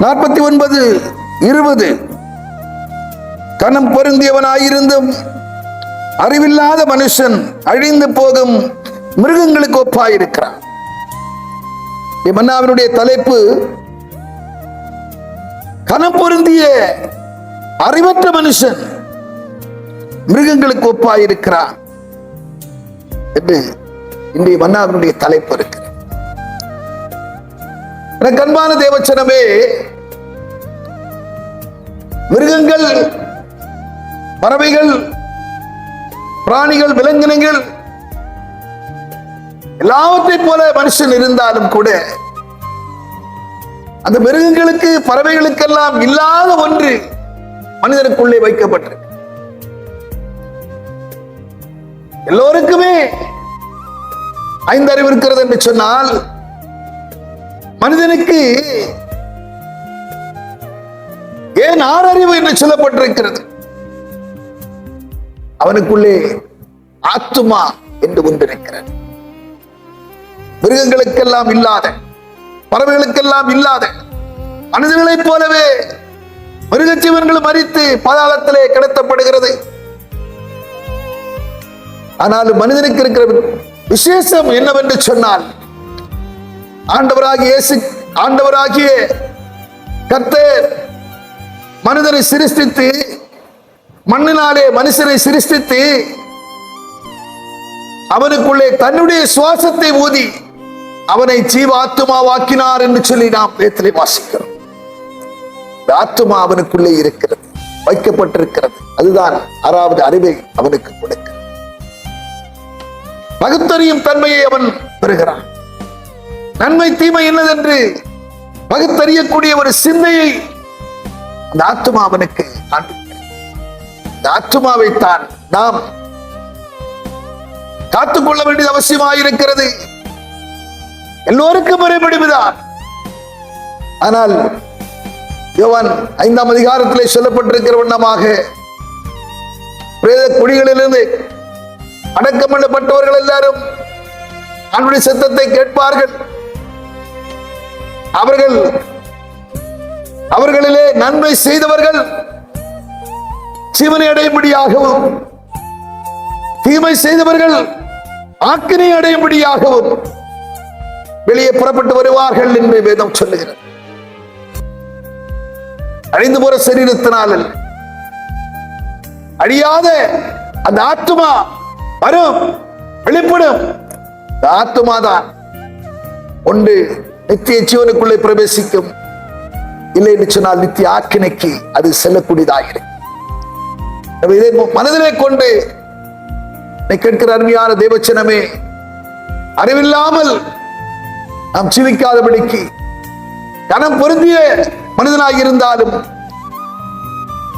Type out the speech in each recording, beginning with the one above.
49:20 கனம் பொருந்தியவனாயிருந்தும் அறிவில்லாத மனுஷன் அழிந்து போகும் மிருகங்களுக்கு ஒப்பாயிருக்கிறான். மன்னாவினுடைய தலைப்பு கனம் பொருந்திய அறிவற்ற மனுஷன் மிருகங்களுக்கு ஒப்பாயிருக்கிறான் என்று இன்றைய மன்னாவினுடைய தலைப்பு இருக்கு. எனக்கு அன்பான தேவச்சனமே, மிருகங்கள், பறவைகள், பிராணிகள், விலங்கினங்கள் எல்லாவற்றை போல மனுஷன் இருந்தாலும் கூட அந்த மிருகங்களுக்கு, பறவைகளுக்கெல்லாம் இல்லாத ஒன்று மனிதனுக்குள்ளே வைக்கப்பட்டிருக்கு. எல்லோருக்குமே 5 அறிவு இருக்கிறது என்று சொன்னால், மனிதனுக்கு ஏன் 6 அறிவு என்று சொல்லப்பட்டிருக்கிறது? அவனுக்குள்ளே ஆத்துமா என்று ஒன்றிருக்கிறது. மிருகங்களுக்கெல்லாம் இல்லாத, பறவைகளுக்கெல்லாம் இல்லாத, மனிதர்களைப் போலவே மிருகஜீவன்கள் மரித்து பாதாளத்திலே கிடத்தப்படுகிறது. ஆனாலும் மனிதனுக்கு இருக்கிற விசேஷம் என்னவென்று சொன்னால், ஆண்டவராகிய கர்த்தர் மனிதனை சிருஷ்டித்து, மண்ணினாலே மனுஷனை சிருஷ்டித்து, அவனுக்குள்ளே தன்னுடைய சுவாசத்தை ஊதி அவனை ஜீவ ஆத்துமாவாக்கினார் என்று சொல்லி நாம் வேதத்திலே வாசிக்கிறோம். ஆத்துமா அவனுக்குள்ளே இருக்கிறது, வைக்கப்பட்டிருக்கிறது. அதுதான் 6வது அறிவை அவனுக்கு கொடுக்கிறது. பகுத்தறியும் தன்மையை அவன் பெறுகிறான். நன்மை தீமை என்னதென்று பகுத்தறியக்கூடிய ஒரு சிந்தையை அந்த ஆத்துமா அவனுக்கு காண்பிக்கிறது. இந்த ஆத்துமாவை தான் நாம் காத்துக்கொள்ள வேண்டியது அவசியமாயிருக்கிறது. எல்லோருக்கும் ஒரே முடிவுதான். ஆனால் யோவான் 5ஆம் அதிகாரத்திலே சொல்லப்பட்டிருக்கிற வண்ணமாக, பிரேத குழிகளிலிருந்து அடக்கம் பண்ணப்பட்டவர்கள் எல்லாரும் அவருடைய சத்தத்தை கேட்பார்கள். அவர்களிலே நன்மை செய்தவர்கள் ஜீவனை அடையும்படியாகவும், தீமை செய்தவர்கள் ஆக்கினை அடையும்படியாகவும் வெளியே புறப்பட்டு வருவார்கள் என்று வேதம் சொல்லுகிறது. அழிந்து போற சரீரத்தினால் அல்ல, அழியாத அந்த ஆத்துமா வரும், வெளிப்படும். ஆத்துமாதான் ஒன்று நித்திய ஜீவனுக்குள்ளே பிரவேசிக்கும், இல்லை என்று சொன்னால் நித்திய ஆக்கினைக்கு அது செல்லக்கூடியதாகிறது. இதை மனதிலே கொண்டு கேட்கிற அருமையான தேவச்சனமே, அறிவில்லாமல் நாம் ஜீவிக்காதபடிக்கு, கனம் பொருந்திய மனிதனாக இருந்தாலும்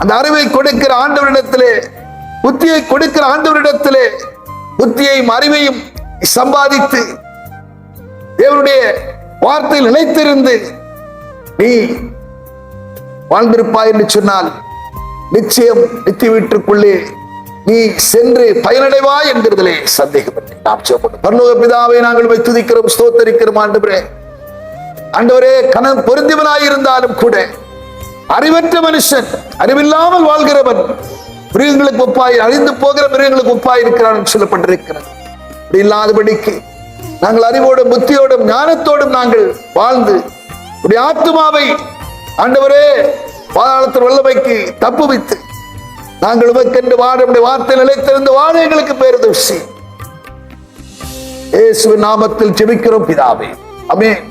அந்த அறிவை கொடுக்கிற ஆண்டவரிடத்திலே, புத்தியை கொடுக்கிற ஆண்டவரிடத்திலே புத்தியையும் அறிவையும் சம்பாதித்து தேவனுடைய வார்த்தையில் நிலைத்திருந்து நீ வாழ்ந்திருப்பாய் என்று சொன்னால் நிச்சயம் நித்திய வீட்டுக்குள்ளே நீ சென்று பயனடைவாய் என்கிறதிலே சந்தேகப்பட்டு நாம் ஜெபம். பரலோக பிதாவை நாங்கள் துதிக்கிறோம், ஸ்தோத்தரிக்கிறோம். ஆண்டவரே, கனம் பொருந்தியவனாயிருந்தாலும் கூட அறிவற்ற மனுஷன், அறிவில்லாமல் வாழ்கிறவன் மிருகங்களுக்கு ஒப்பாய், அழிந்து போகிற மிருகங்களுக்கு ஒப்பாய் இருக்கிறான் என்று சொல்லப்பட்டிருக்கிறது. அப்படி இல்லாதபடிக்கு நாங்கள் அறிவோடும் புத்தியோடும் ஞானத்தோடும் நாங்கள் வாழ்ந்து உடைய ஆத்துமாவை ஆண்டவரே பாதாளத்தின் வல்லமைக்கு தப்புவித்து நாங்கள் உமக்கென்று வாழ வார்த்தை நிலைத்திருந்து வாழ எங்களுக்கு பேருதவி. இயேசுவின் நாமத்தில் ஜெபிக்கிறோம் பிதாவே, ஆமென்.